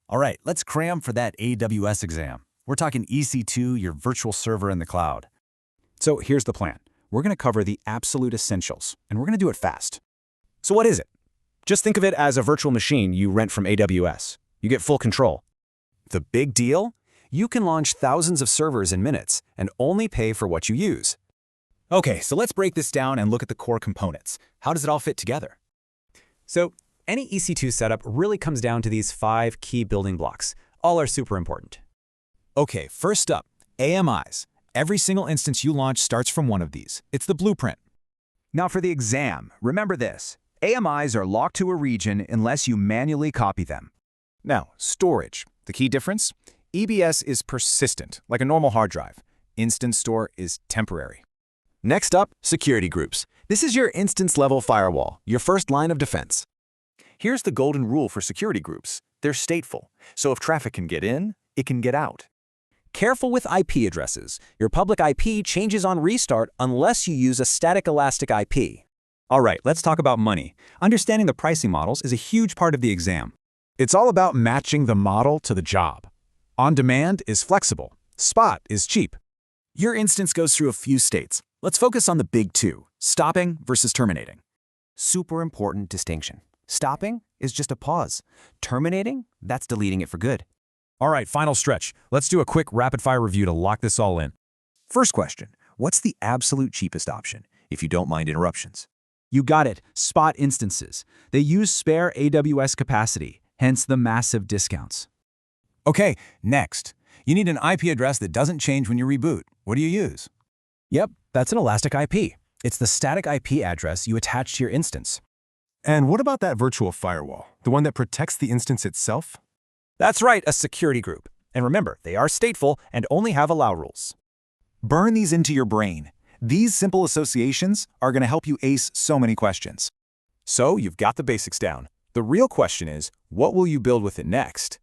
All right, let's cram for that AWS exam. We're talking EC2, your virtual server in the cloud. So here's the plan. We're going to cover the absolute essentials, and we're going to do it fast. So what is it? Just think of it as a virtual machine you rent from AWS. You get full control. The big deal? You can launch thousands of servers in minutes and only pay for what you use. Okay, so let's break this down and look at the core components. How does it all fit together? So any EC2 setup really comes down to these 5 key building blocks. All are super important. Okay, first up, AMIs. Every single instance you launch starts from one of these. It's the blueprint. Now for the exam, remember this. AMIs are locked to a region unless you manually copy them. Now, storage. The key difference? EBS is persistent, like a normal hard drive. Instant Store is temporary. Next up, security groups. This is your instance-level firewall, your first line of defense. Here's the golden rule for security groups. They're stateful, so if traffic can get in, it can get out. Careful with IP addresses. Your public IP changes on restart unless you use a static elastic IP. All right, let's talk about money. Understanding the pricing models is a huge part of the exam. It's all about matching the model to the job. On demand is flexible. Spot is cheap. Your instance goes through a few states. Let's focus on the big two, stopping versus terminating. Super important distinction. Stopping is just a pause. Terminating, that's deleting it for good. All right, final stretch. Let's do a quick rapid-fire review to lock this all in. First question, what's the absolute cheapest option, if you don't mind interruptions? You got it, Spot instances. They use spare AWS capacity, hence the massive discounts. Okay, next. You need an IP address that doesn't change when you reboot. What do you use? Yep, that's an elastic IP. It's the static IP address you attach to your instance. And what about that virtual firewall, the one that protects the instance itself? That's right, a security group. And remember, they are stateful and only have allow rules. Burn these into your brain. These simple associations are going to help you ace so many questions. So you've got the basics down. The real question is, what will you build with it next?